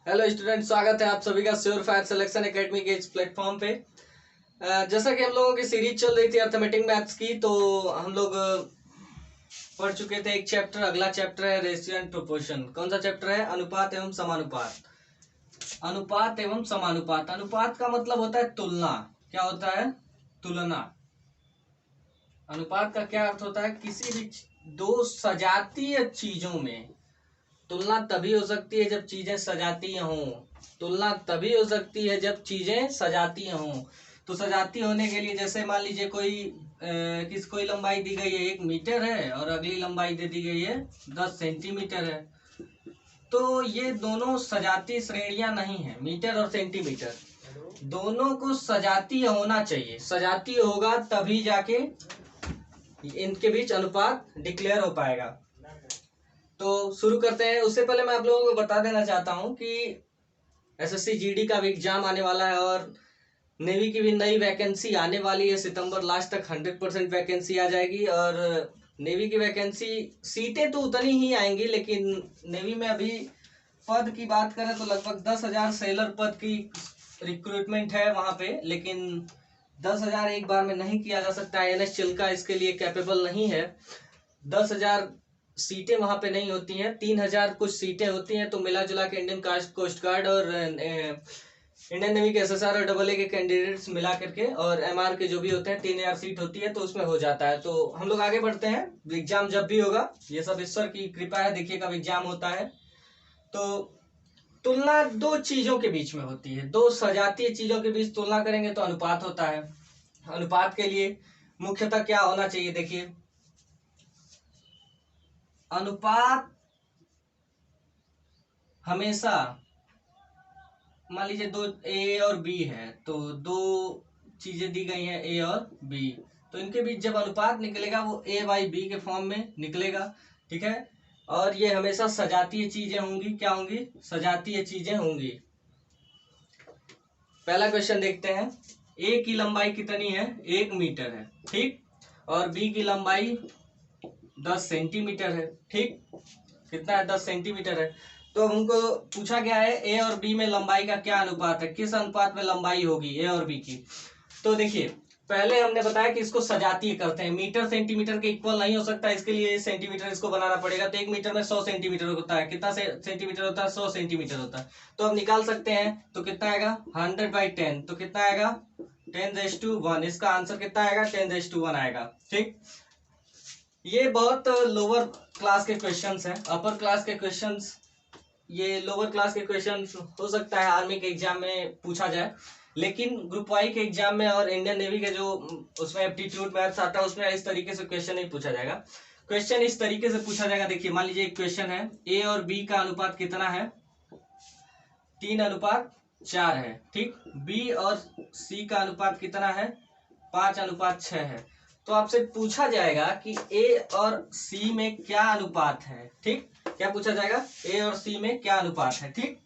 Hello student, स्वागत है आप सभी का श्योर फायर सिलेक्शन एकेडमी के इस प्लेटफॉर्म पे। जैसा कि हम लोगों की सीरीज चल रही थी अर्थमेटिक मैथ्स की, तो हम लोग पढ़ चुके थे एक चैप्टर। अगला चैप्टर है रेशियो एंड प्रोपोर्शन। कौन सा चैप्टर है? अनुपात एवं समानुपात। अनुपात एवं समानुपात। अनुपात का मतलब होता है तुलना। क्या होता है? तुलना। अनुपात का क्या अर्थ होता है? किसी भी दो सजातीय चीजों में तुलना तभी हो सकती है जब चीजें सजातीय हों। तुलना तभी हो सकती है जब चीजें सजातीय हों। तो सजाती होने के लिए जैसे मान लीजिए कोई लंबाई दी गई है 1 मीटर है और अगली लंबाई दे दी गई है 10 सेंटीमीटर है। तो ये दोनों सजाती श्रेणियां नहीं है, मीटर और सेंटीमीटर। दोनों को सजातीय होना चाहिए। सजातीय होगा तभी जाके इनके बीच अनुपात डिक्लेयर हो पाएगा। तो शुरू करते हैं। उससे पहले मैं आप लोगों को बता देना चाहता हूं कि एसएससी जीडी का भी एग्जाम आने वाला है और नेवी की भी नई वैकेंसी आने वाली है। सितंबर लास्ट तक 100% वैकेंसी आ जाएगी। और नेवी की वैकेंसी सीटें तो उतनी ही आएंगी, लेकिन नेवी में अभी पद की बात करें तो लगभग 10,000 सेलर पद की रिक्रूटमेंट है वहां पे। लेकिन 10,000 एक बार में नहीं किया जा सकता। INS चिल्का इसके लिए कैपेबल नहीं है। 10,000 सीटें वहां पे नहीं होती हैं। 3,000 कुछ सीटें होती हैं। तो मिला जुला के इंडियन कोस्ट गार्ड और इंडियन नेवी के SSR और AA के कैंडिडेट्स मिला करके और MR के जो भी होते हैं 3,000 सीट होती है, तो उसमें हो जाता है। तो हम लोग आगे बढ़ते हैं। एग्जाम जब भी होगा, ये सब ईश्वर की कृपा है। देखिए कब एग्जाम होता है। तो तुलना दो चीजों के बीच में होती है। दो सजातीय चीजों के बीच तुलना करेंगे तो अनुपात होता है। अनुपात के लिए मुख्यतः क्या होना चाहिए? देखिए, अनुपात हमेशा मान लीजिए दो A और B है, तो दो चीजें दी गई हैं A और B। तो इनके बीच जब अनुपात निकलेगा वो A/B के फॉर्म में निकलेगा। ठीक है। और ये हमेशा सजातीय चीजें होंगी। क्या होंगी? सजातीय चीजें होंगी। पहला क्वेश्चन देखते हैं। A की लंबाई कितनी है? 1 मीटर है। ठीक। और B की लंबाई 10 सेंटीमीटर है। ठीक। कितना है? 10 सेंटीमीटर है। तो अब हमको पूछा गया है ए और बी में लंबाई का क्या अनुपात है, किस अनुपात में लंबाई होगी ए और बी की। तो देखिए, पहले हमने बताया कि इसको सजातीय करते हैं। मीटर सेंटीमीटर के इक्वल नहीं हो सकता, इसके लिए सेंटीमीटर इसको बनाना पड़ेगा। तो 1 मीटर में 100 सेंटीमीटर होता है। कितना सेंटीमीटर होता है? 100 सेंटीमीटर होता है। तो अब निकाल सकते हैं। तो कितना आएगा? 100/10। तो कितना आएगा? 10⁻1। इसका आंसर कितना आएगा? 10⁻1 आएगा। ठीक। ये बहुत लोअर क्लास के क्वेश्चंस हैं। अपर क्लास के क्वेश्चंस, ये लोअर क्लास के क्वेश्चन हो सकता है आर्मी के एग्जाम में पूछा जाए, लेकिन ग्रुप वाई के एग्जाम में और इंडियन नेवी के जो उसमें एप्टीट्यूड मैथ्स आता है उसमें इस तरीके से क्वेश्चन नहीं पूछा जाएगा। क्वेश्चन इस तरीके से पूछा जाएगा। देखिए, मान लीजिए एक क्वेश्चन है, ए और बी का अनुपात कितना है? 3:4 है। ठीक। बी और सी का अनुपात कितना है? 5:6 है। तो आपसे पूछा जाएगा कि ए और सी में क्या अनुपात है। ठीक। क्या पूछा जाएगा? ए और सी में क्या अनुपात है। ठीक।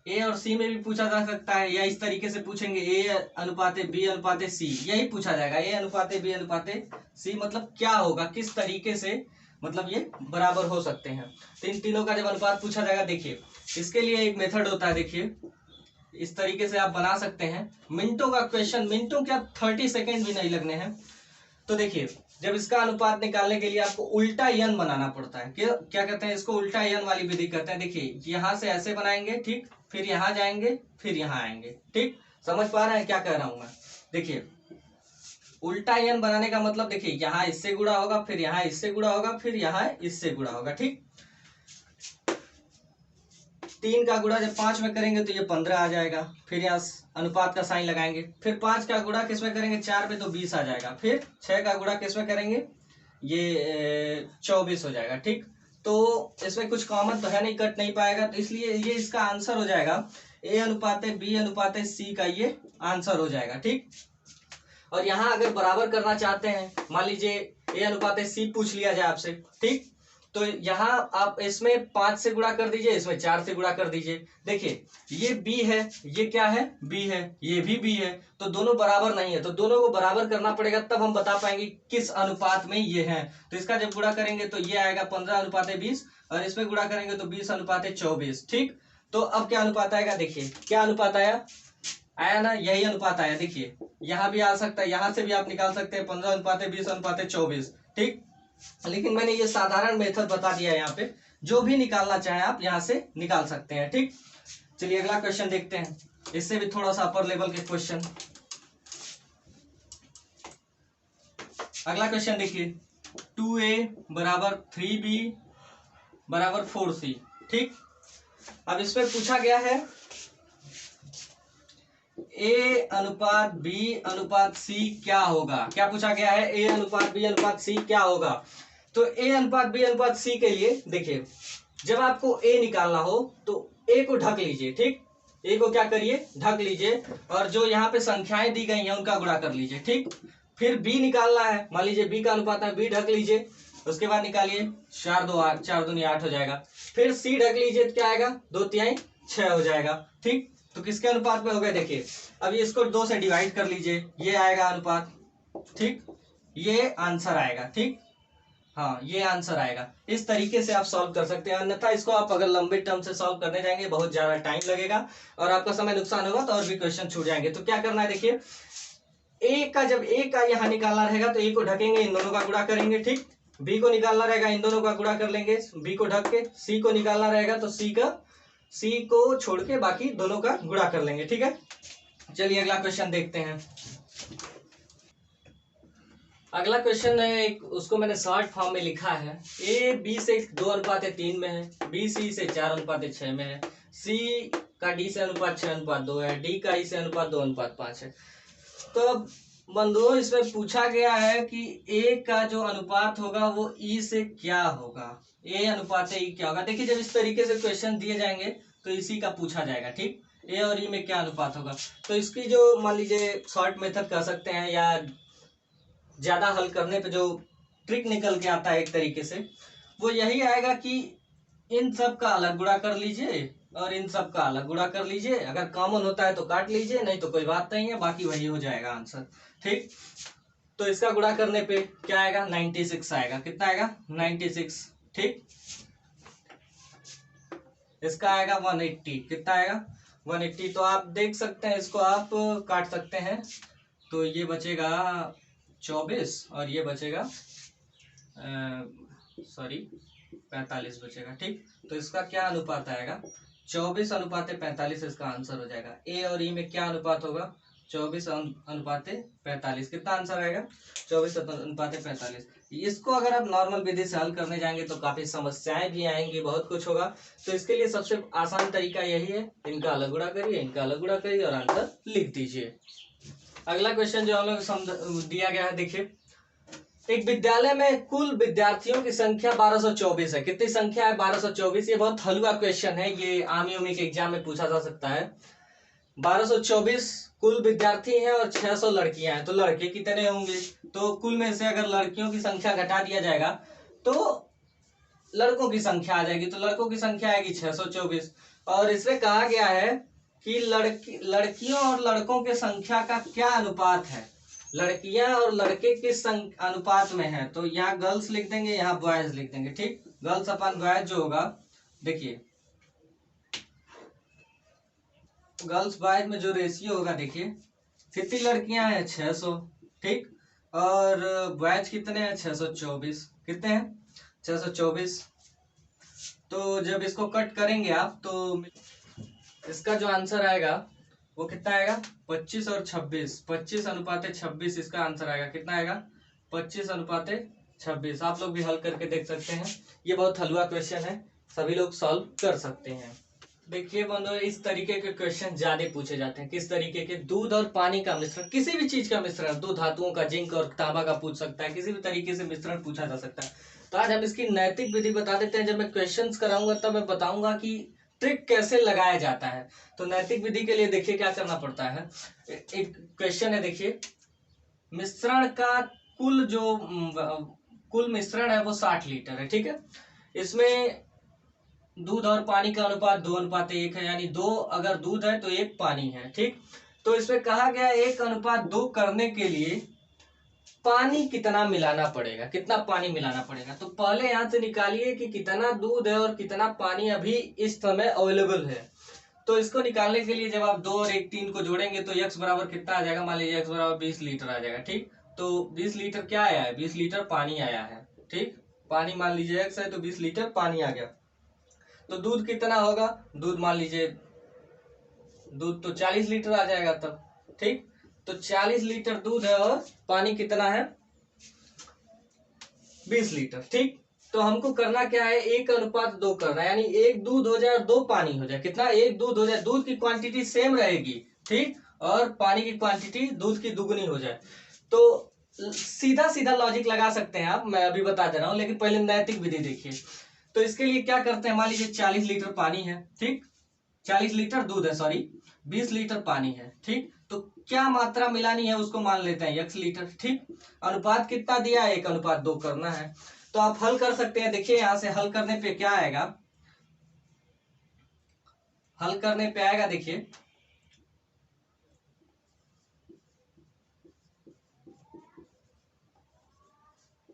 ए और सी में भी पूछा जा सकता है, या इस तरीके से पूछेंगे ए अनुपाते बी अनुपाते सी, यही पूछा जाएगा। ए अनुपाते बी अनुपाते सी मतलब क्या होगा, किस तरीके से मतलब ये बराबर हो सकते हैं। तो इन तीनों का जब अनुपात पूछा जाएगा, देखिए इसके लिए एक मेथड होता है। देखिए इस तरीके से आप बना सकते हैं। मिनटों का क्वेश्चन, मिनटों क्या 30 सेकेंड भी नहीं लगने हैं। तो देखिए, जब इसका अनुपात निकालने के लिए आपको उल्टा यन बनाना पड़ता है। क्या कहते हैं इसको? उल्टा यन वाली विधि कहते हैं। देखिए यहां से ऐसे बनाएंगे, ठीक, फिर यहां जाएंगे, फिर यहां आएंगे। ठीक। समझ पा रहे हैं क्या कह रहा हूं मैं? देखिए उल्टा यन बनाने का मतलब, देखिए यहाँ इससे गुणा होगा, फिर यहाँ इससे गुणा होगा, फिर यहाँ इससे गुणा होगा। ठीक। 3 का गुणा जब 5 में करेंगे तो ये 15 आ जाएगा। फिर यहाँ अनुपात का साइन लगाएंगे। फिर 5 का गुणा किस में करेंगे? 4 में, तो 20 आ जाएगा। फिर 6 का गुणा किस में करेंगे? ये 24 हो जाएगा। ठीक। तो इसमें कुछ कॉमन तो है नहीं, कट नहीं पाएगा, तो इसलिए ये इसका आंसर हो जाएगा ए अनुपाते बी अनुपाते सी का ये आंसर हो जाएगा। ठीक। और यहाँ अगर बराबर करना चाहते हैं, मान लीजिए ए अनुपाते सी पूछ लिया जाए आपसे। ठीक। तो यहाँ आप इसमें 5 से गुणा कर दीजिए, इसमें 4 से गुणा कर दीजिए। देखिए ये b है, ये क्या है, b है, ये भी b है, तो दोनों बराबर नहीं है, तो दोनों को बराबर करना पड़ेगा, तब हम बता पाएंगे किस अनुपात में ये है। तो इसका जब गुणा करेंगे तो ये आएगा 15:20, और इसमें गुणा करेंगे तो 20:24। ठीक, तो अब क्या अनुपात आएगा, देखिए क्या अनुपात आया ना, यही अनुपात आया। देखिए यहाँ भी आ सकता है, यहाँ से भी आप निकाल सकते हैं 15:20:24। ठीक, लेकिन मैंने ये साधारण मेथड बता दिया है, यहाँ पे जो भी निकालना चाहे आप यहाँ से निकाल सकते हैं। ठीक, चलिए अगला क्वेश्चन देखते हैं, इससे भी थोड़ा सा अपर लेवल के क्वेश्चन। अगला क्वेश्चन देखिए, 2a बराबर 3b बराबर 4c। ठीक, अब इसमें पूछा गया है a अनुपात b अनुपात c क्या होगा। क्या पूछा गया है, a अनुपात b अनुपात c क्या होगा। तो a अनुपात b अनुपात c के लिए देखिए, जब आपको a निकालना हो तो a को ढक लीजिए। ठीक, a को क्या करिए, ढक लीजिए, और जो यहाँ पे संख्याएं दी गई हैं उनका गुणा कर लीजिए। ठीक, फिर b निकालना है, मान लीजिए b का अनुपात है, b ढक लीजिए, उसके बाद निकालिए 4 2 8, 4 दूनी 8 हो जाएगा। फिर c ढक लीजिए तो क्या आएगा, 2 तिहाई 6 हो जाएगा। ठीक, तो किसके अनुपात में हो गया, देखिए अब इसको 2 से डिवाइड कर लीजिए, ये आएगा अनुपात। ठीक, ये आंसर आएगा। ठीक, हाँ ये आंसर आएगा। इस तरीके से आप सॉल्व कर सकते हैं, अन्यथा इसको आप अगर लंबे टर्म से सॉल्व करने जाएंगे बहुत ज्यादा टाइम लगेगा और आपका समय नुकसान होगा, तो और भी क्वेश्चन छूट जाएंगे। तो क्या करना है, देखिए ए का, जब ए का यहाँ निकालना रहेगा तो ए को ढकेंगे, इन दोनों का गुणा करेंगे। ठीक, बी को निकालना रहेगा, इन दोनों का गुणा कर लेंगे, बी को ढक के। सी को निकालना रहेगा तो सी को छोड़ के बाकी दोनों का गुणा कर लेंगे। ठीक है, चलिए अगला क्वेश्चन देखते हैं। अगला क्वेश्चन है एक, उसको मैंने शॉर्ट फॉर्म में लिखा है, ए बी से 2:3 में है, बी सी से 4:6 में है, सी का डी से अनुपात 6:2 है, डी का ई से अनुपात 2:5 है। तो बंधुओं इसमें पूछा गया है कि ए का जो अनुपात होगा वो ई से क्या होगा, ए अनुपात ई क्या होगा। देखिए जब इस तरीके से क्वेश्चन दिए जाएंगे तो इसी का पूछा जाएगा। ठीक, ए और ई में क्या अनुपात होगा, तो इसकी जो मान लीजिए शॉर्ट मेथड कह सकते हैं, या ज्यादा हल करने पे जो ट्रिक निकल के आता है एक तरीके से, वो यही आएगा कि इन सब का अलग गुणा कर लीजिए और इन सब का अलग गुणा कर लीजिए, अगर कॉमन होता है तो काट लीजिए, नहीं तो कोई बात नहीं है, बाकी वही हो जाएगा आंसर। ठीक, तो इसका गुणा करने पे क्या आएगा, 96 आएगा। कितना आएगा, 96। ठीक, इसका आएगा 180। कितना आएगा, 180। तो आप देख सकते हैं, इसको आप काट सकते हैं, तो ये बचेगा 24 और ये बचेगा 45 बचेगा। ठीक, तो इसका क्या अनुपात आएगा, 24:45 इसका आंसर हो जाएगा। ए और ई में क्या अनुपात होगा, 24:45। कितना आंसर आएगा, 24:45। इसको अगर आप नॉर्मल विधि से हल करने जाएंगे तो काफी समस्याएं भी आएंगी, बहुत कुछ होगा। तो इसके लिए सबसे आसान तरीका यही है, इनका अलग गुणा करिए, इनका अलग गुणा करिए और आंसर लिख दीजिए। अगला क्वेश्चन जो हम लोग दिया गया है, देखिए एक विद्यालय में कुल विद्यार्थियों की संख्या 1224 है। कितनी संख्या है, 1224। ये बहुत हलवा क्वेश्चन है, ये आर्मी उमी के एग्जाम में पूछा जा सकता है। 1224 कुल विद्यार्थी हैं और 600 लड़कियां हैं, तो लड़के कितने होंगे। तो कुल में से अगर लड़कियों की संख्या घटा दिया जाएगा तो लड़कों की संख्या आ जाएगी, तो लड़कों की संख्या आएगी 624। और इसमें कहा गया है कि लड़कियों और लड़कों के संख्या का क्या अनुपात है, लड़कियां और लड़के किस अनुपात में है। तो यहाँ गर्ल्स लिख देंगे, यहाँ बॉयज लिख देंगे। ठीक, गर्ल्स अपन बॉयज जो होगा, देखिए गर्ल्स बॉयज में जो रेशियो होगा, देखिए कितनी लड़कियां हैं, 600। ठीक, और बॉयज कितने हैं, 624। कितने हैं, 624। तो जब इसको कट करेंगे आप तो इसका जो आंसर आएगा वो कितना आएगा, 25 और 26, 25:26 इसका आंसर आएगा। कितना आएगा, 25:26। आप लोग भी हल करके देख सकते हैं, ये बहुत हलवा क्वेश्चन है, सभी लोग सॉल्व कर सकते हैं। देखिए बंधुओं, इस तरीके के क्वेश्चन ज्यादा पूछे जाते हैं। किस तरीके के, दूध और पानी का मिश्रण, किसी भी चीज का मिश्रण, दो धातुओं का, जिंक और तांबा का पूछ सकता है, किसी भी तरीके से मिश्रण पूछा जा सकता है। तो आज हम इसकी नैतिक विधि बता देते हैं। जब मैं क्वेश्चंस कराऊंगा तब मैं बताऊंगा कि ट्रिक कैसे लगाया जाता है। तो नैतिक विधि के लिए देखिए क्या करना पड़ता है। एक क्वेश्चन है, देखिए मिश्रण का कुल मिश्रण है वो 60 लीटर है। ठीक है, इसमें दूध और पानी का अनुपात 2:1 है, यानी 2 अगर दूध है तो 1 पानी है। ठीक, तो इसमें कहा गया 1:2 करने के लिए पानी कितना मिलाना पड़ेगा, कितना पानी मिलाना पड़ेगा। तो पहले यहां से निकालिए कि कितना दूध है और कितना पानी अभी इस समय अवेलेबल है। तो इसको निकालने के लिए जब आप 2 और 1 3 को जोड़ेंगे तो x बराबर कितना आ जाएगा, मान लीजिए x बराबर 20 लीटर आ जाएगा। ठीक, तो 20 लीटर क्या आया है, 20 लीटर पानी आया है। ठीक, पानी मान लीजिए x है तो 20 लीटर पानी आ गया। तो दूध कितना होगा, दूध मान लीजिए दूध तो 40 लीटर आ जाएगा तब। ठीक, तो 40 लीटर दूध है और पानी कितना है, 20 लीटर। ठीक, तो हमको करना क्या है, 1:2 करना है, यानी 1 दूध हो जाए और 2 पानी हो जाए। कितना, 1 दूध हो जाए, दूध की क्वांटिटी सेम रहेगी। ठीक, और पानी की क्वांटिटी दूध की दुगुनी हो जाए। तो सीधा सीधा लॉजिक लगा सकते हैं आप, मैं अभी बता दे रहा हूं, लेकिन पहले नैतिक विधि देखिए। तो इसके लिए क्या करते हैं, मान लीजिए 40 लीटर पानी है। ठीक, 40 लीटर दूध है, सॉरी 20 लीटर पानी है। ठीक, तो क्या मात्रा मिलानी है उसको मान लेते हैं x लीटर। ठीक, अनुपात कितना दिया है, 1:2 करना है। तो आप हल कर सकते हैं। देखिए यहां से हल करने पे क्या आएगा, हल करने पे आएगा, देखिए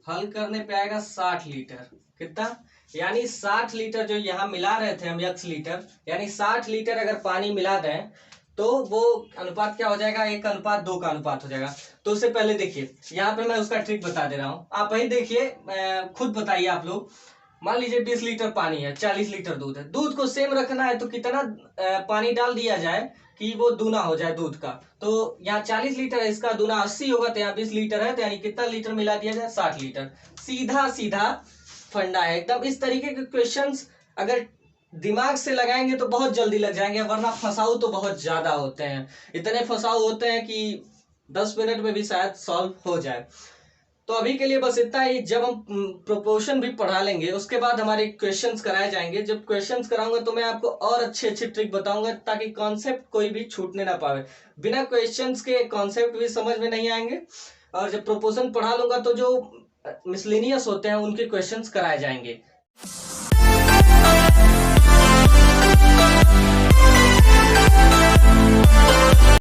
हल करने पे आएगा 60 लीटर। कितना, यानी 60 लीटर जो यहाँ मिला रहे थे हम x लीटर, यानी 60 लीटर अगर पानी मिला दें तो वो अनुपात क्या हो जाएगा, 1:2 का अनुपात हो जाएगा। तो उससे पहले देखिए यहाँ पे मैं उसका ट्रिक बता दे रहा हूँ, आप वही देखिए, खुद बताइए आप लोग। मान लीजिए 20 लीटर पानी है, 40 लीटर दूध है, दूध को सेम रखना है तो कितना पानी डाल दिया जाए कि वो दूना हो जाए दूध का। तो यहाँ 40 लीटर है, इसका दूना 80 होगा, तो यहाँ 20 लीटर है, तो यानी कितना लीटर मिला दिया जाए, 60 लीटर। सीधा सीधा फंडा है एकदम। इस तरीके के क्वेश्चंस अगर दिमाग से लगाएंगे तो बहुत जल्दी लग जाएंगे, वरना फंसाऊ तो बहुत ज्यादा होते हैं, इतने फंसाऊ होते हैं कि 10 मिनट में भी शायद सॉल्व हो जाए। तो अभी के लिए बस इतना ही। जब हम प्रोपोर्शन भी पढ़ा लेंगे उसके बाद हमारे क्वेश्चंस कराए जाएंगे। जब क्वेश्चंस कराऊंगा तो मैं आपको और अच्छे अच्छे ट्रिक बताऊंगा, ताकि कॉन्सेप्ट कोई भी छूटने ना पावे। बिना क्वेश्चंस के कॉन्सेप्ट भी समझ में नहीं आएंगे, और जब प्रोपोर्शन पढ़ा लूंगा तो जो मिसलेनियस होते हैं उनके क्वेश्चंस कराए जाएंगे।